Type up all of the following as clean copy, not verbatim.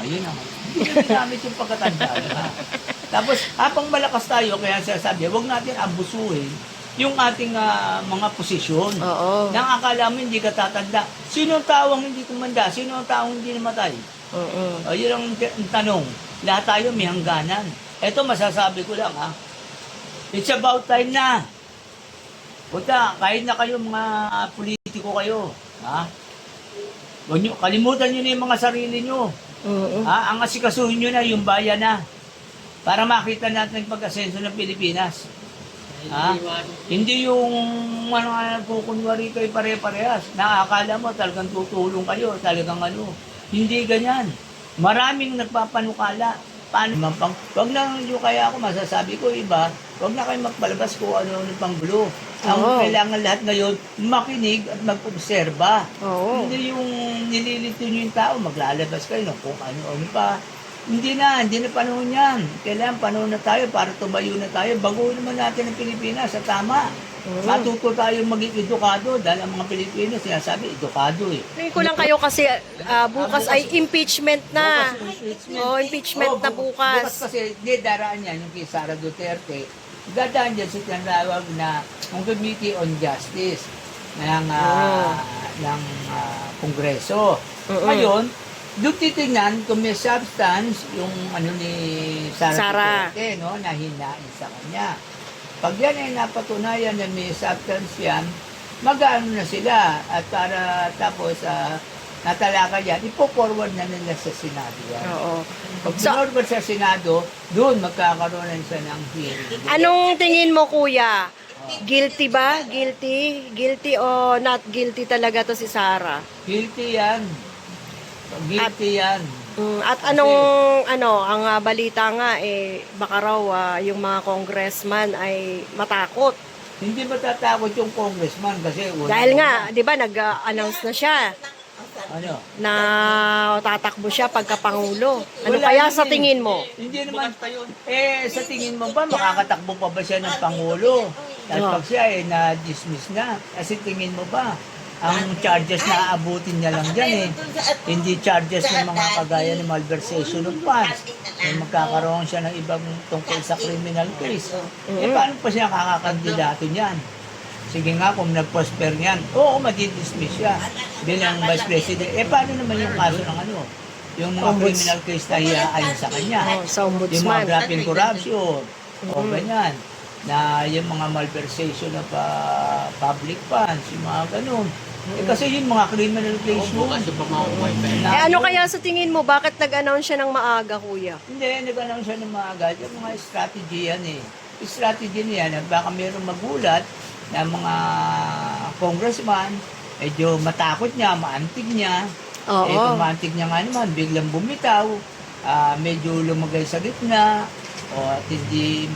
Yun naman. Hindi na ginamit yung pagkatanda na. Tapos, habang malakas tayo, kaya siya sabi, huwag natin abusuhin yung ating mga posisyon. Oo. Nang akala mo hindi ka tatanda. Sino ang taong hindi tumanda? Sino ang taong hindi namatay? Oo. Yun ang tanong. Lahat tayo may hangganan. Ito masasabi ko lang It's about time na. Puta, kahit na kayo mga politiko kayo, huwag nyo, kalimutan nyo na yung mga sarili nyo. Ang asikasuhin nyo na yung bayan na. Para makita natin ang pag-asenso ng Pilipinas. Hindi yung nagkukunwari kayo pare-parehas. Nakakala mo talagang tutulong kayo, talagang Hindi ganyan. Maraming nagpapanukala. Paano man pang, wag na yung kaya ako masasabi ko iba, wag na kayo magpalabas kung ano pang gulo. Ang kailangan lahat ngayon, makinig at mag-obserba. Hindi yung nililito nyo yung tao, maglalabas kayo kung ano pa. Hindi na panahon yan. Kailangan panahon na tayo para tumayo na tayo. Baguhin naman natin ang Pilipinas sa tama. Matuto tayo maging edukado dahil ang mga Pilipino sinasabi edukado Tingin ko lang kayo kasi bukas ay impeachment na. Impeachment na bukas. Bukas kasi daraan yan yung kay Sara Duterte. Dadaan dyan sa tinatawag na Committee on Justice ng Kongreso. Ngayon, doon titignan kung may substance yung ni Sara Duterte, na hinain sa kanya. Pag yan ay napatunayan na may substance yan, mag-ano na sila at para tapos natalaka yan, ipo-forward na nila sa Senado yan. Pag forward sa Senado, doon magkakaroon na siya ng hearing. Anong tingin mo, kuya? Guilty ba? Guilty? Guilty o not guilty talaga to si Sara? Guilty yan. Guilty yan. At ang balita nga baka raw yung mga congressman ay matakot. Hindi matatakot yung congressman kasi dahil nga, 'di ba, nag-announce na siya. Na tatakbo siya pagka pangulo. Ano kaya sa tingin mo? Hindi naman sa tingin mo ba makakatakbo pa ba siya ng pangulo? At pag siya na-dismiss na, kasi tingin mo ba ang charges na aabutin niya lang dyan hindi charges ng mga kagaya ng malversation of funds. Magkakaroon siya ng ibang tungkol sa criminal case. Paano pa siya kakakandidato niyan? Sige nga, kung nag-prosper niyan, madidismiss siya bilang vice president. Paano naman yung kaso ng yung mga criminal case na hiaayon sa kanya? Yung mga graft and corruption, ganyan. Na yung mga malversation of public funds, yung mga ganun. Kasi yung mga criminal case yun. Ano kaya sa tingin mo, bakit nag-announce siya ng maaga, kuya? Hindi, nag-announce siya ng maaga. Yung mga strategy yan strategy niya, baka mayroong magulat na mga congressman, medyo matakot niya, maantig niya. Kung maantig niya nga naman, biglang bumitaw, medyo lumagay sa gitna, at hindi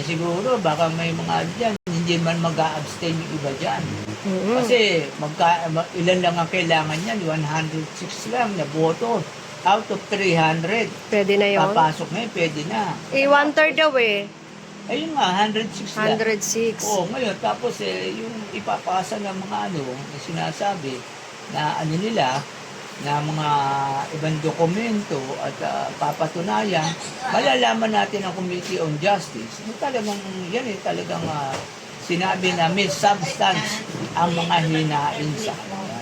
siguro baka may mga dyan, hindi man mag-a-abstain yung iba dyan. Kasi ilan lang ang kailangan niyan, 106 lang na boto out of 300. Pwede na yun? Papasok na pwede na. 1/3 daw Ayun nga, 106 lang. 106. Ngayon, tapos yung ipapasa ng mga na sinasabi na nila, na mga ibang dokumento at papatunayan, malalaman natin ang Committee on Justice. Talagang talagang sinabi na may substance ang mga hinain sa kanya.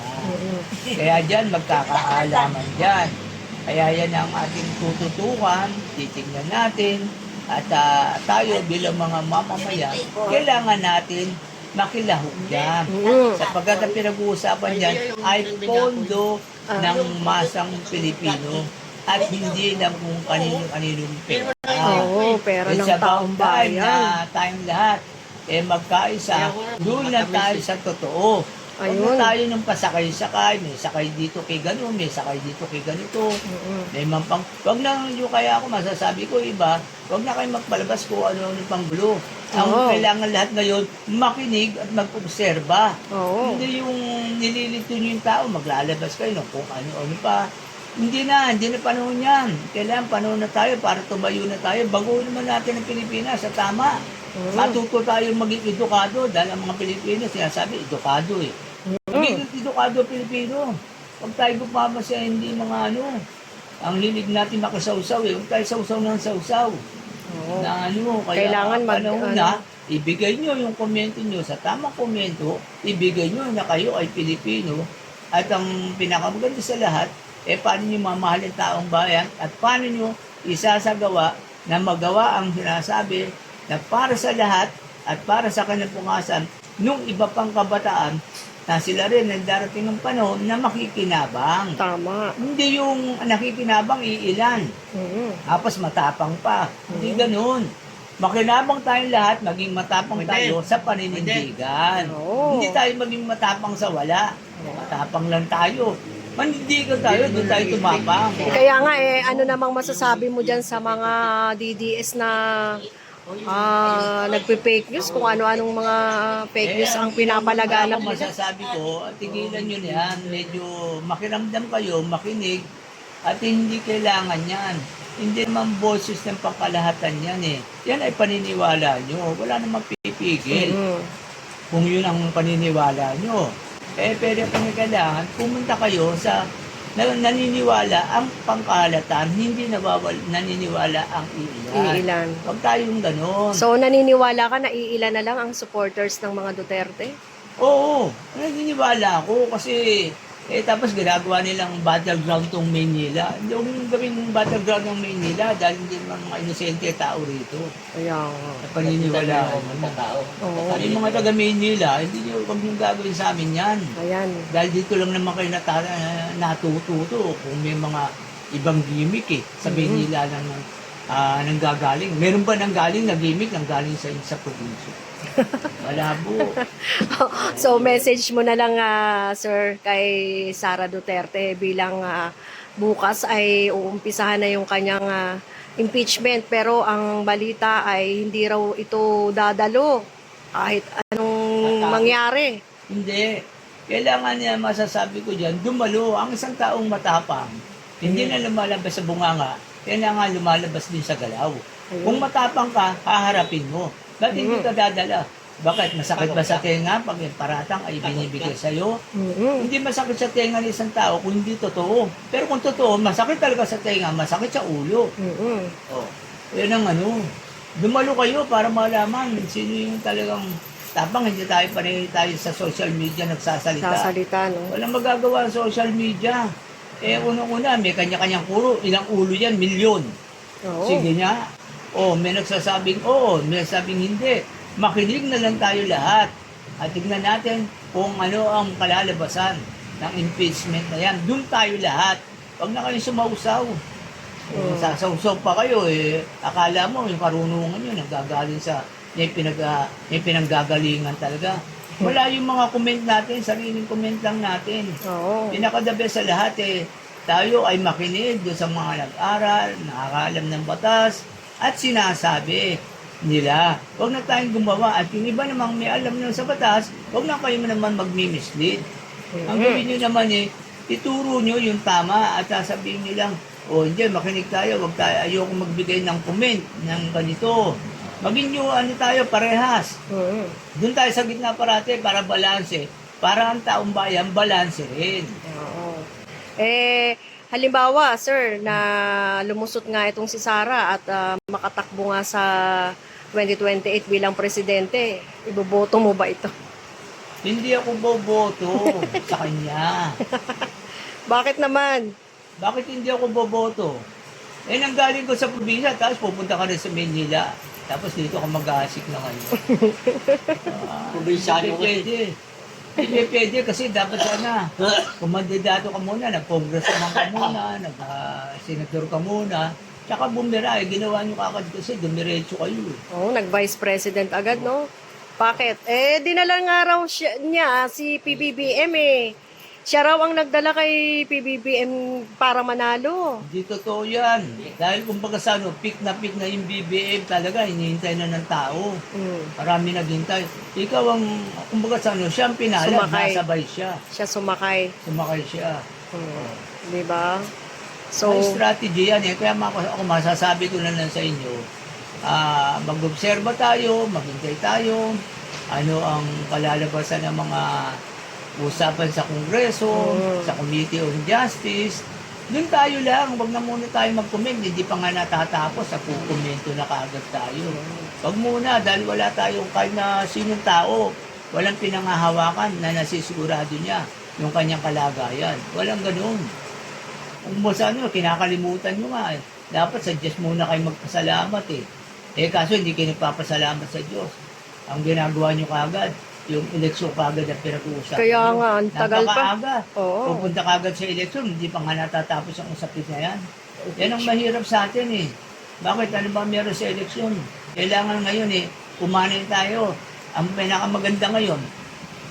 Kaya dyan, magkakaalaman dyan. Kaya yan ang ating tututukan, titignan natin, at tayo bilang mga mamamayan, kailangan natin makilahok dyan. Sapagkat ang pinag-uusapan dyan ay pondo ng masang Pilipino at hindi lang kung kanino-kaninong pera. Pera ng taong bayan. Na tayong lahat magkaisa, doon na tayo sa totoo. Huwag na tayo ng pasakay-sakay, may sakay dito kay gano'n, may sakay dito kay ganito. May mampang, wag na yung kaya ako masasabi ko iba, wag na kayo magpalabas kung ano pang gulo. Ang kailangan lahat ngayon, makinig at mag-obserba. Hindi yung nililito nyo yung tao, maglalabas kayo kung ano pa. Hindi na panahon yan. Kailangan panahon na tayo para tumayo na tayo. Baguhin naman natin ang Pilipinas sa tama. Matuto tayo maging edukado dahil ang mga Pilipino sinasabi edukado Maging edukado Pilipino. Huwag tayo bumamasya hindi mga ang hilig natin makasawsaw eh. Huwag tayo sawsaw ng sawsaw. Oo. Na ano, kaya Kailangan panahon na, ibigay nyo yung komento nyo sa tamang komento, ibigay nyo na kayo ay Pilipino, at ang pinakamaganda sa lahat, paano nyo mamahal ang taong bayan, at paano nyo isasagawa na magawa ang sinasabi na para sa lahat at para sa kinabukasan nung iba pang kabataan na sila rin ang darating ng panahon na makikinabang. Tama. Hindi yung nakikinabang iilan. Tapos matapang pa. Hindi ganun. Makinabang tayong lahat, maging matapang tayo sa paninindigan. Oo. Hindi tayo maging matapang sa wala. Matapang lang tayo. Manindigan tayo, doon tayo tumapang. Kaya nga ano namang masasabi mo dyan sa mga DDS na nagpe-fake news, kung ano-anong mga fake news ang pinapalaganap Ako nila? masasabi ko, tigilan nyo yan. Medyo makiramdam kayo, makinig, at hindi kailangan yan. Hindi naman boses ng pangkalahatan yan eh. Yan ay paniniwala nyo. Wala namang pipigil kung yun ang paniniwala nyo. Pero kung kailangan, pumunta kayo sa naniniwala ang pangkalahatan, hindi naniniwala ang iilan. Iilan. Huwag tayong ganon. So, naniniwala ka na iilan na lang ang supporters ng mga Duterte? Oo, naniniwala ako kasi tapos ginagawa nilang battleground tong Maynila. Hindi ko gawing battleground ng Maynila dahil hindi naman mga inosente tao rito. Kaya Paniniwala ako mga tao. Oo. Yung mga taga Maynila, hindi nyo huwag nyo gagawin sa amin yan. Ayan. Dahil dito lang naman kayo natututo kung may mga ibang gimmick sa Maynila lang nanggagaling. Meron ba nanggaling na gimmick nanggaling sa probinsya? Wala po. So, message mo na lang, sir, kay Sara Duterte bilang bukas ay uumpisahan na yung kanyang impeachment. Pero ang balita ay hindi raw ito dadalo kahit anong mangyari. Hindi. Kailangan niya, masasabi ko dyan, dumalo. Ang isang taong matapang, hindi na lumalabas sa bunganga, kailangan lumalabas din sa galaw. Kung matapang ka, haharapin mo. Ba't hindi ka dadala? Bakit? Masakit ba sa tenga pag yung paratang ay binibigay sa'yo? Hindi masakit sa tenga ng isang tao kung hindi totoo. Pero kung totoo, masakit talaga sa tenga, masakit sa ulo. Oh, yan ang dumalo kayo para malaman sino yung talagang tapang. Hindi tayo tayo sa social media nagsasalita. No? Walang magagawa sa social media. Unang-una, may kanya-kanyang puro. Ilang ulo yan? Milyon. Oo. Sige nga. May nagsasabing may nagsasabing hindi. Makinig na lang tayo lahat. At tignan natin kung ano ang kalalabasan ng impeachment na yan. Doon tayo lahat. Huwag na kayo sumausaw. Sasawsaw pa kayo akala mo yung karunungan nyo nanggagaling sa may pinanggagalingan talaga. Wala yung mga comment natin, sariling comment lang natin. Oo. Pinaka-the best sa lahat tayo ay makinig doon sa mga nag-aral, nakakaalam ng batas, at sinasabi nila. Huwag na tayong gumawa. At yung iba namang may alam na sa batas, huwag na kayo naman mag-mislead. Ang gawin nyo naman ituro nyo yung tama at sasabihin nyo lang, hindi, makinig tayo, huwag tayo, ayoko magbigay ng comment ng ganito. Maging nyo, tayo, parehas. Doon tayo sa gitna parate para balanse. Para ang taong bayan, balanse rin. Oo. Halimbawa, sir, na lumusot nga itong si Sara at makatakbo nga sa 2028 bilang presidente, iboboto mo ba ito? Hindi ako boboto sa kanya. Bakit naman? Bakit hindi ako boboto? Nanggaling ko sa probinsya, tapos pupunta ka rin sa Manila. Tapos dito ka mag-aasik na ngayon. Probinsyano ko. Hindi pwede kasi dapat sana kumandidato ka muna, nag-congressman ka muna, nag-senator ka muna, tsaka bumira, ginawa nyo kakad kasi dumiretso kayo. Oo, nag-vice president agad, no? Bakit? Dinala nga raw niya si PBBM Siya raw ang nagdala kay PBBM para manalo. Hindi totoo yan. Dahil kumbaga sa pick na yung BBM talaga, hinihintay na ng tao. Marami naghintay. Ikaw ang, kumbaga sa siya ang pinala, nasabay siya. Siya sumakay. Sumakay siya. Diba? So, may strategy yan Kaya ako masasabi ko na lang sa inyo, mag-obserba tayo, maghintay tayo, ano ang kalalabasan ng mga usapan sa Kongreso, sa Committee on Justice, Doon tayo lang, wag na muna tayo mag-comment, hindi pa nga natatapos, sa kukomento na kaagad tayo. Wag muna, dahil wala tayong kahit na sinong tao, walang pinangahawakan na nasisigurado niya yung kanyang kalagayan. Walang ganun. Kung basta kinakalimutan nyo nga eh. Dapat sa Diyos muna kayo magpasalamat eh. Kaso hindi kayo nagpapasalamat sa Diyos. Ang ginagawa nyo kagad, yung eleksyon kagad ang pinag-uusapan. Kaya nga, ang tagal pa. Napakaaga. Oo. Pupunta kagad sa eleksyon, hindi pa nga natatapos ang usapin na yan. Yan ang mahirap sa atin eh. Bakit? Ano ba meron sa eleksyon? Kailangan ngayon eh, kumanin tayo. Ang pinakamaganda ngayon,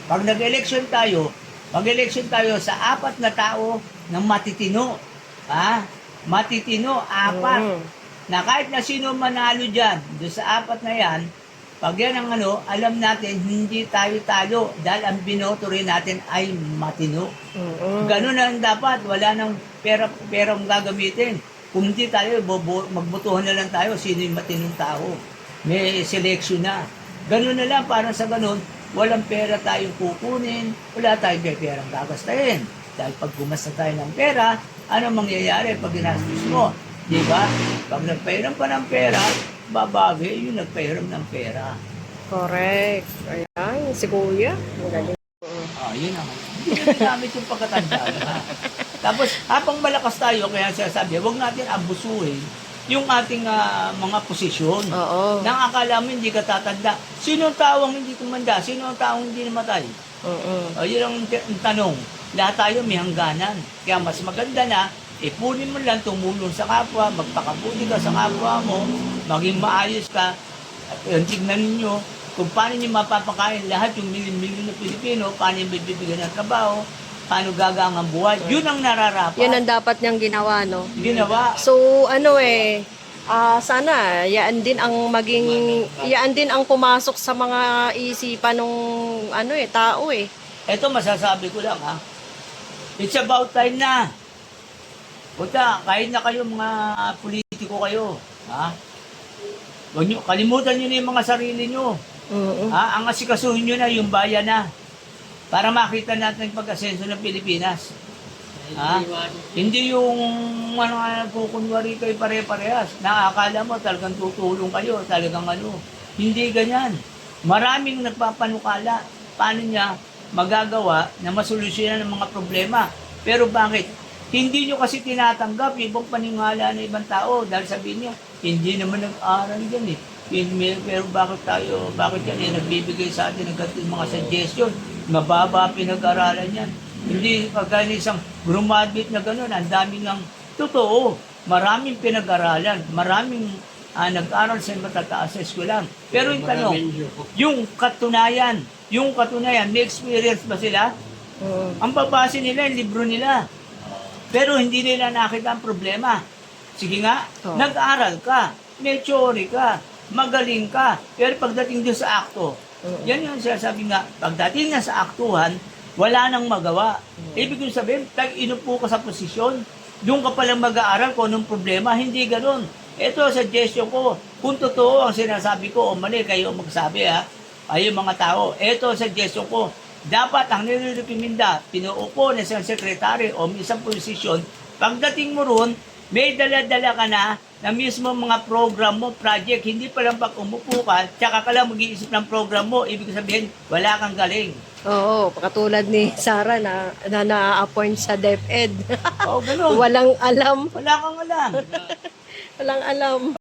pag nag-eleksyon tayo, mag-eleksyon tayo sa 4 na tao ng matitino. Ha? Matitino, 4. Na kahit na sino manalo dyan, doon sa 4 na yan, pag yan ang alam natin, hindi tayo talo dahil ang binoto rin natin ay matino. Ganun na lang dapat, wala nang perang gagamitin. Kung hindi tayo, magbotohan na lang tayo, sino yung matinong tao. May selection na. Ganun na lang, parang sa ganun, walang pera tayong kukunin, wala tayong perang gagastahin. Dahil pag gumasta tayo ng pera, ano mangyayari pag ginastos mo? Di ba? Pag nagpahiram pa ng pera, babawi yung nagpahiram ng pera. Correct. Ayan, si Kuya. Ang galing. Yun ang hindi namin yung pagkatanda. Tapos, habang malakas tayo, kaya siya sabi, huwag natin abusuhin yung ating mga posisyon. Oo. Nang akala mo hindi ka tatanda. Sino ang taong hindi tumanda? Sino ang taong hindi namatay? Yun ang tanong. Lahat tayo may hangganan. Kaya mas maganda na, ipunin mo lang, tumulong sa kapwa, magpakabuti ka sa kapwa mo, maging maayos ka. At tignan ninyo kung paano nyo mapapakain lahat yung milyon-milyon na Pilipino, paano yung bibigyan ng trabaho, paano gagang ang buhay. Yun ang nararapat. Yan ang dapat niyang ginawa, no? Ginawa. So, sana, yaan din ang pumasok sa mga isipan ng tao eh. Ito masasabi ko lang ha. It's about time na. Puta, kahit na kayo mga politiko kayo, ha? Huwag nyo, kalimutan nyo na yung mga sarili nyo. Ha? Ang asikasuhin nyo na yung bayan na. Para makita natin yung pag-asenso ng Pilipinas. Ha? Hindi yung nagkukunwari kayo pare-parehas. Nakakala mo talagang tutulong kayo, talagang Hindi ganyan. Maraming nagpapanukala. Paano niya magagawa na masolusyonan ng mga problema. Pero bakit? Hindi nyo kasi tinatanggap yung ibang paningala ng ibang tao dahil sabihin niya, hindi naman nag-aaral yan eh. Pero bakit yan nagbibigay sa atin ng ganitong mga suggestion, mababa pinag-aralan yan. Hindi pagka isang graduate na gano'n, ang daming ng totoo, maraming pinag-aralan, maraming nag-aral sa matataas sa eskwelahan. Pero yung tanong, yung katunayan, may experience ba sila? Ang babase nila, yung libro nila. Pero hindi nila nakita ang problema. Sige nga, nag-aral ka, may theory ka, magaling ka, pero pagdating doon sa akto, yan yung sinasabi nga, pagdating na sa aktuhan, wala nang magawa. Ibig sabihin, inupo ka sa posisyon, doon ka palang mag-aaral kung anong problema, hindi ganun. Ito, suggestion ko, kung totoo ang sinasabi ko, o mali, kayo magsabi ay yung mga tao. Ito, suggestion ko, dapat ang nilirekomenda, pinuupo na isang sekretary o isang posisyon, pagdating mo ron, may dala-dala ka na mismo mga program mo, project, hindi pa lang pag umupo ka, tsaka ka lang mag-iisip ng program mo, ibig sabihin, wala kang galing. Oo, katulad ni Sarah na na-appoint sa DepEd. Oo, ganun. Walang alam. Wala kang alam. Walang alam.